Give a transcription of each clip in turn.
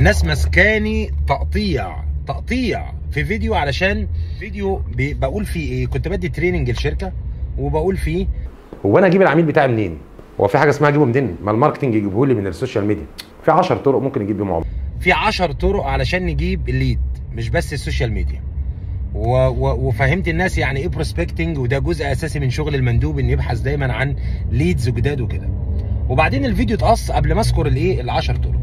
الناس مسكاني تقطيع في فيديو، علشان فيديو بقول فيه ايه، كنت بدي تريننج لشركه وبقول فيه هو انا اجيب العميل بتاعي منين؟ هو في حاجه اسمها اجيبه منين؟ ما الماركتنج يجيبه لي من السوشيال ميديا. في 10 طرق ممكن نجيب بيهم عملاء. في 10 طرق علشان نجيب الليد، مش بس السوشيال ميديا. وفهمت الناس يعني ايه بروسبكتنج، وده جزء اساسي من شغل المندوب، ان يبحث دايما عن ليدز جداد وكده. وبعدين الفيديو اتقص قبل ما اذكر الايه ال10 طرق.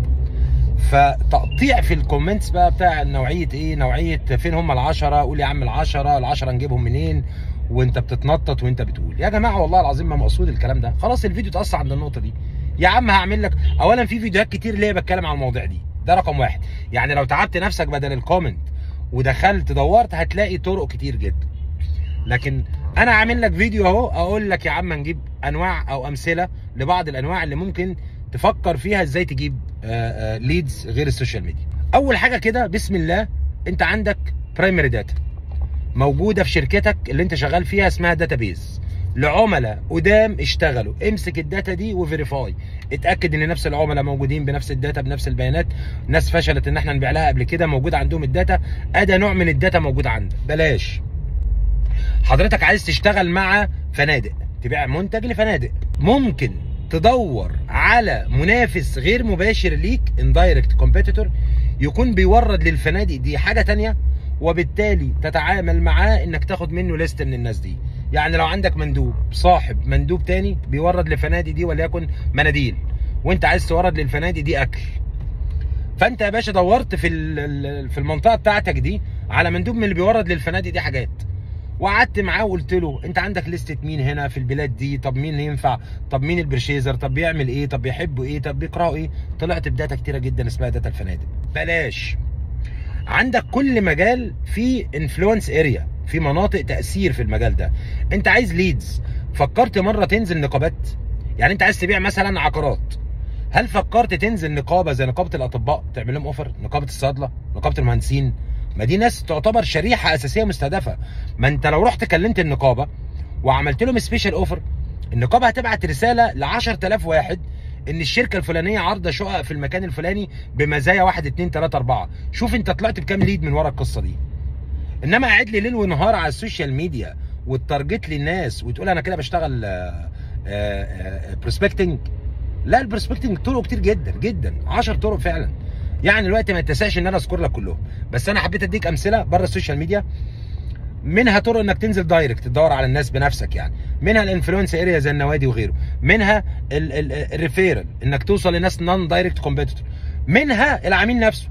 فتقطيع في الكومنتس بقى بتاع نوعيه ايه، نوعيه فين هم ال10، قول يا عم ال10 نجيبهم منين، وانت بتتنطط وانت بتقول. يا جماعه والله العظيم ما مقصود الكلام ده. خلاص الفيديو اتقص عند النقطه دي. يا عم هعمل لك اولا في فيديوهات كتير ليه بتكلم عن المواضيع دي، ده رقم واحد. يعني لو تعبت نفسك بدل الكومنت ودخلت دورت هتلاقي طرق كتير جدا. لكن انا عامل لك فيديو اهو اقول لك يا عم نجيب انواع او امثله لبعض الانواع اللي ممكن تفكر فيها ازاي تجيب ليدز غير السوشيال ميديا. اول حاجه كده بسم الله، انت عندك برايمري داتا موجوده في شركتك اللي انت شغال فيها، اسمها داتابيز لعملاء قدام اشتغلوا. امسك الداتا دي وفيريفاي، اتاكد ان نفس العملاء موجودين بنفس الداتا بنفس البيانات. ناس فشلت ان احنا نبيع لها قبل كده موجود عندهم الداتا، ادي نوع من الداتا موجود عندك. بلاش حضرتك عايز تشتغل مع فنادق، تبيع منتج لفنادق، ممكن تدور على منافس غير مباشر ليك اندايركت كومبيتيتور يكون بيورد للفنادق دي حاجه ثانيه، وبالتالي تتعامل معاه انك تاخد منه ليست من الناس دي. يعني لو عندك مندوب صاحب مندوب تاني بيورد للفنادق دي وليكن مناديل، وانت عايز تورد للفنادق دي اكل، فانت يا باشا دورت في المنطقه بتاعتك دي على مندوب من اللي بيورد للفنادق دي حاجات، وقعدت معاه وقلت له انت عندك لستة مين هنا في البلاد دي، طب مين ينفع، طب مين البرشيزر، طب بيعمل ايه، طب بيحبوا ايه، طب بيقراوا ايه. طلعت بداتا كتيره جدا اسمها داتا الفنادق. بلاش عندك كل مجال في انفلونس اريا، في مناطق تاثير في المجال ده. انت عايز ليدز، فكرت مره تنزل نقابات؟ يعني انت عايز تبيع مثلا عقارات، هل فكرت تنزل نقابه زي نقابه الاطباء تعمل لهم اوفر، نقابه الصيادله، نقابه المهندسين؟ ما دي ناس تعتبر شريحه اساسيه مستهدفه. ما انت لو رحت كلمت النقابه وعملت لهم سبيشال اوفر، النقابه هتبعت رساله ل 10000 واحد ان الشركه الفلانيه عارضه شقق في المكان الفلاني بمزايا 1 2 3 4. شوف انت طلعت بكام ليد من ورا القصه دي. انما قاعد لي ليل ونهار على السوشيال ميديا وتارجت لي الناس وتقول انا كده بشتغل بروسبكتنج. لا، البروسبكتنج طرق كتير جدا جدا، 10 طرق فعلا. يعني دلوقتي ما يتسعش ان انا اذكر لك كلهم، بس انا حبيت اديك امثله بره السوشيال ميديا. منها طرق انك تنزل دايركت تدور على الناس بنفسك، يعني منها الانفلونس اريا زي النوادي وغيره، منها الريفيرال انك توصل لناس نون دايركت كومبيتيتور، منها العميل نفسه.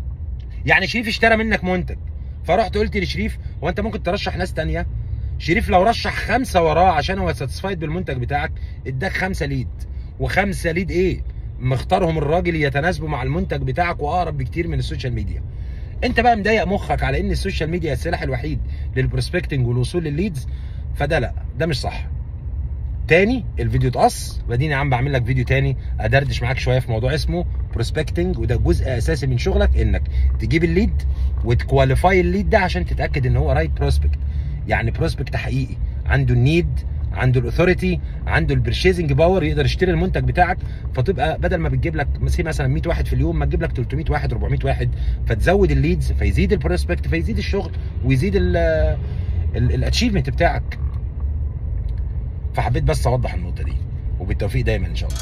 يعني شريف اشترى منك منتج، فرحت قلت لشريف هو انت ممكن ترشح ناس ثانيه؟ شريف لو رشح 5 وراه عشان هو ساتسفايد بالمنتج بتاعك، اداك 5 ليد. و5 ليد ايه؟ مختارهم الراجل يتناسبوا مع المنتج بتاعك واقرب بكتير من السوشيال ميديا. انت بقى مضايق مخك على ان السوشيال ميديا السلاح الوحيد للبروسبكتنج والوصول للليدز، فده لا، ده مش صح. تاني الفيديو اتقص، واديني يا عم بعمل لك فيديو تاني ادردش معاك شويه في موضوع اسمه بروسبكتنج، وده جزء اساسي من شغلك، انك تجيب الليد وتكواليفاي الليد ده عشان تتاكد ان هو رايت بروسبكت، يعني بروسبكت حقيقي عنده النيد، عنده الاثوريتي، عنده البرشيزنج باور، يقدر يشتري المنتج بتاعك. فتبقى بدل ما بتجيب لك مثلا 100 واحد في اليوم، ما تجيب لك 300 واحد 400 واحد، فتزود الليدز، فيزيد البروسبكت، فيزيد الشغل، ويزيد الاتشيفمنت بتاعك. فحبيت بس اوضح النقطه دي، وبالتوفيق دايما ان شاء الله.